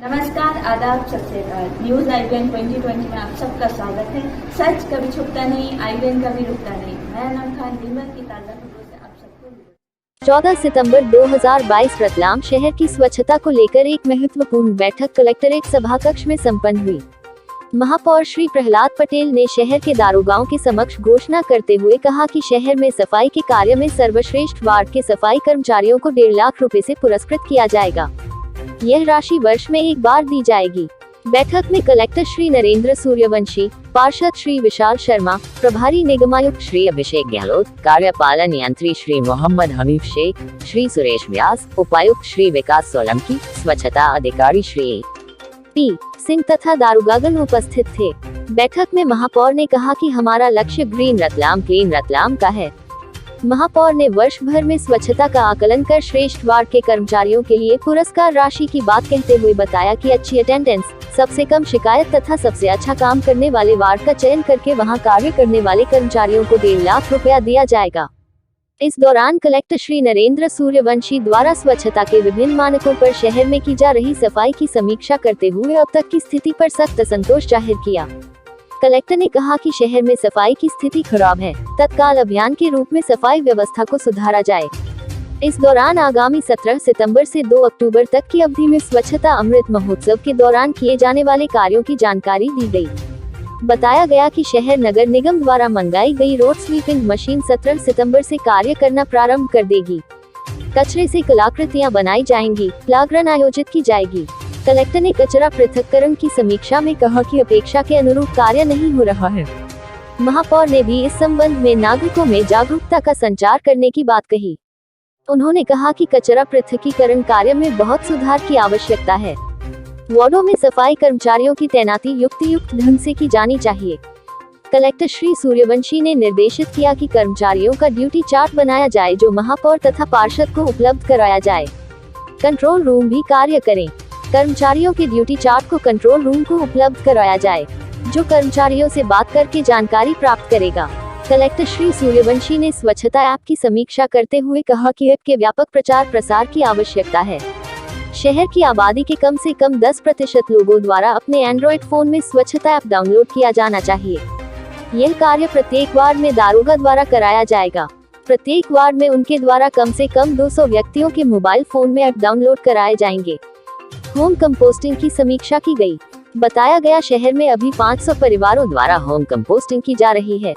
नमस्कार, आदाब, सत श्री अकाल। न्यूज IBN 2020 में आप सबका स्वागत है। सच कभी छुपता नहीं, IBN कभी रुकता नहीं। मैं अनम खान नीमच की ताज़ा खबरों से आप सबको 14 सितंबर 2022 रतलाम शहर की स्वच्छता को लेकर एक महत्वपूर्ण बैठक कलेक्ट्रेट सभाकक्ष में संपन्न हुई। महापौर श्री प्रहलाद पटेल ने शहर के दारोगाओं के समक्ष घोषणा करते हुए कहा कि शहर में सफाई के कार्य में सर्वश्रेष्ठ वार्ड के सफाई कर्मचारियों को 1.5 लाख रुपए से पुरस्कृत किया जाएगा। यह राशि वर्ष में एक बार दी जाएगी। बैठक में कलेक्टर श्री नरेंद्र सूर्यवंशी, पार्षद श्री विशाल शर्मा, प्रभारी निगमायुक्त श्री अभिषेक गहलोत, कार्यपालन यंत्री श्री मोहम्मद हनीफ शेख, श्री सुरेश व्यास, उपायुक्त श्री विकास सोलंकी, स्वच्छता अधिकारी श्री पी सिंह तथा दारोगागण उपस्थित थे। बैठक में महापौर ने कहा कि हमारा लक्ष्य ग्रीन रतलाम क्लीन रतलाम का है। महापौर ने वर्ष भर में स्वच्छता का आकलन कर श्रेष्ठ वार्ड के कर्मचारियों के लिए पुरस्कार राशि की बात कहते हुए बताया कि अच्छी अटेंडेंस, सबसे कम शिकायत तथा सबसे अच्छा काम करने वाले वार्ड का चयन करके वहां कार्य करने वाले कर्मचारियों को 1.5 लाख रुपया दिया जाएगा। इस दौरान कलेक्टर श्री नरेंद्र सूर्यवंशी द्वारा स्वच्छता के विभिन्न मानकों पर शहर में की जा रही सफाई की समीक्षा करते हुए अब तक की स्थिति पर सख्त असंतोष जाहिर किया। कलेक्टर ने कहा कि शहर में सफाई की स्थिति खराब है, तत्काल अभियान के रूप में सफाई व्यवस्था को सुधारा जाए। इस दौरान आगामी 17 सितंबर से 2 अक्टूबर तक की अवधि में स्वच्छता अमृत महोत्सव के दौरान किए जाने वाले कार्यों की जानकारी दी गई। बताया गया कि शहर नगर निगम द्वारा मंगाई गई रोड स्वीपिंग मशीन 17 सितंबर से कार्य करना प्रारंभ कर देगी। कचरे से कलाकृतियां बनाई जाएंगी, प्लाग्रन आयोजित की जाएगी। कलेक्टर ने कचरा पृथक्करण की समीक्षा में कहा कि अपेक्षा के अनुरूप कार्य नहीं हो रहा है। महापौर ने भी इस संबंध में नागरिकों में जागरूकता का संचार करने की बात कही। उन्होंने कहा कि कचरा पृथक्कीकरण कार्य में बहुत सुधार की आवश्यकता है। वार्डों में सफाई कर्मचारियों की तैनाती युक्त ढंग से की जानी चाहिए। कलेक्टर श्री सूर्यवंशी ने निर्देशित किया कि कर्मचारियों का ड्यूटी चार्ट बनाया जाए जो महापौर तथा पार्षद को उपलब्ध कराया जाए। कंट्रोल रूम भी कार्य करें। कर्मचारियों के ड्यूटी चार्ट को कंट्रोल रूम को उपलब्ध कराया जाए, जो कर्मचारियों से बात करके जानकारी प्राप्त करेगा। कलेक्टर श्री सूर्यवंशी ने स्वच्छता ऐप की समीक्षा करते हुए कहा कि ऐप के व्यापक प्रचार प्रसार की आवश्यकता है। शहर की आबादी के कम से कम 10% लोगों द्वारा अपने एंड्रॉइड फोन में स्वच्छता ऐप डाउनलोड किया जाना चाहिए। यह कार्य प्रत्येक वार्ड में दारोगा द्वारा कराया जाएगा। प्रत्येक वार्ड में उनके द्वारा कम से कम 200 व्यक्तियों के मोबाइल फोन में ऐप डाउनलोड कराए जाएंगे। होम कंपोस्टिंग की समीक्षा की गई। बताया गया शहर में अभी 500 परिवारों द्वारा होम कंपोस्टिंग की जा रही है।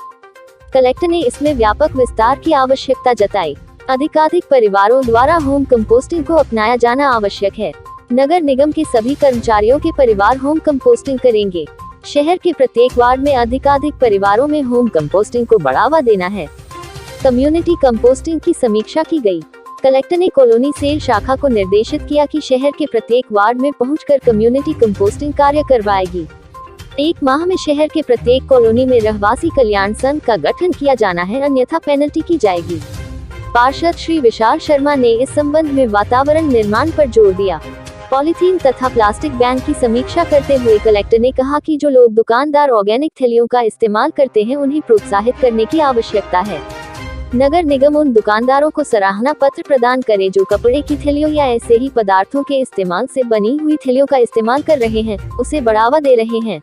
कलेक्टर ने इसमें व्यापक विस्तार की आवश्यकता जताई। अधिकाधिक परिवारों द्वारा होम कंपोस्टिंग को अपनाया जाना आवश्यक है। नगर निगम के सभी कर्मचारियों के परिवार होम कंपोस्टिंग करेंगे। शहर के प्रत्येक वार्ड में अधिकाधिक परिवारों में होम कंपोस्टिंग को बढ़ावा देना है। कम्युनिटी कंपोस्टिंग की समीक्षा की गई। कलेक्टर ने कॉलोनी सेल शाखा को निर्देशित किया कि शहर के प्रत्येक वार्ड में पहुंचकर कम्युनिटी कंपोस्टिंग कार्य करवाएगी। 1 माह में शहर के प्रत्येक कॉलोनी में रहवासी कल्याण संघ का गठन किया जाना है, अन्यथा पेनल्टी की जाएगी। पार्षद श्री विशाल शर्मा ने इस संबंध में वातावरण निर्माण पर जोर दिया। पॉलीथीन तथा प्लास्टिक बैन की समीक्षा करते हुए कलेक्टर ने कहा कि जो लोग दुकानदार ऑर्गेनिक थैलियों का इस्तेमाल करते हैं उन्हें प्रोत्साहित करने की आवश्यकता है। नगर निगम उन दुकानदारों को सराहना पत्र प्रदान करे जो कपड़े की थैलियों या ऐसे ही पदार्थों के इस्तेमाल से बनी हुई थैलियों का इस्तेमाल कर रहे हैं, उसे बढ़ावा दे रहे हैं।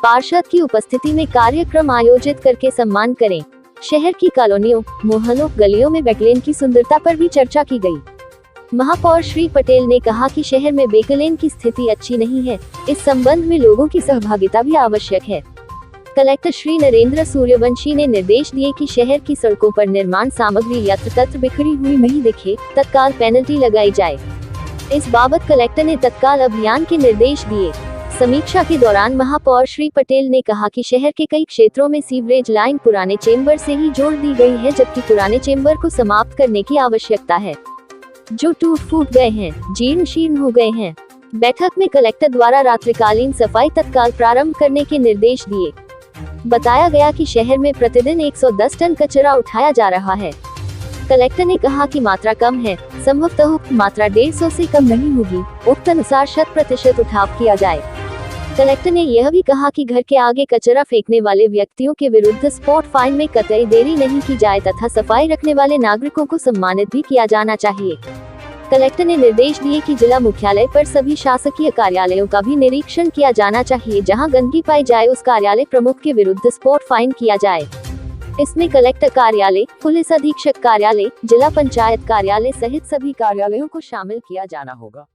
पार्षद की उपस्थिति में कार्यक्रम आयोजित करके सम्मान करें। शहर की कॉलोनियों, मोहल्लों, गलियों में बैकलेन की सुंदरता पर भी चर्चा की गई। महापौर श्री पटेल ने कहा कि शहर में बैकलेन की स्थिति अच्छी नहीं है। इस संबंध में लोगों की सहभागिता भी आवश्यक है। कलेक्टर श्री नरेंद्र सूर्यवंशी ने निर्देश दिए कि शहर की सड़कों पर निर्माण सामग्री यत्र-तत्र बिखरी हुई नहीं दिखे, तत्काल पेनल्टी लगाई जाए। इस बाबत कलेक्टर ने तत्काल अभियान के निर्देश दिए। समीक्षा के दौरान महापौर श्री पटेल ने कहा कि शहर के कई क्षेत्रों में सीवरेज लाइन पुराने चेंबर से ही जोड़ दी गई है, जबकि पुराने चेंबर को समाप्त करने की आवश्यकता है, जो टूट फूट गए हैं, जीर्ण शीर्ण हो गए हैं। बैठक में कलेक्टर द्वारा रात्रिकालीन सफाई तत्काल प्रारंभ करने के निर्देश दिए। बताया गया कि शहर में प्रतिदिन 110 टन कचरा उठाया जा रहा है। कलेक्टर ने कहा कि मात्रा कम है, संभवतः उक्त मात्रा 150 से कम नहीं होगी। उक्त अनुसार 100% उठाव किया जाए। कलेक्टर ने यह भी कहा कि घर के आगे कचरा फेंकने वाले व्यक्तियों के विरुद्ध स्पॉट फाइन में कतई देरी नहीं की जाए तथा सफाई रखने वाले नागरिकों को सम्मानित भी किया जाना चाहिए। कलेक्टर ने निर्देश दिए कि जिला मुख्यालय पर सभी शासकीय कार्यालयों का भी निरीक्षण किया जाना चाहिए, जहां गंदगी पाई जाए उस कार्यालय प्रमुख के विरुद्ध स्पॉट फाइन किया जाए। इसमें कलेक्टर कार्यालय, पुलिस अधीक्षक कार्यालय, जिला पंचायत कार्यालय सहित सभी कार्यालयों को शामिल किया जाना होगा।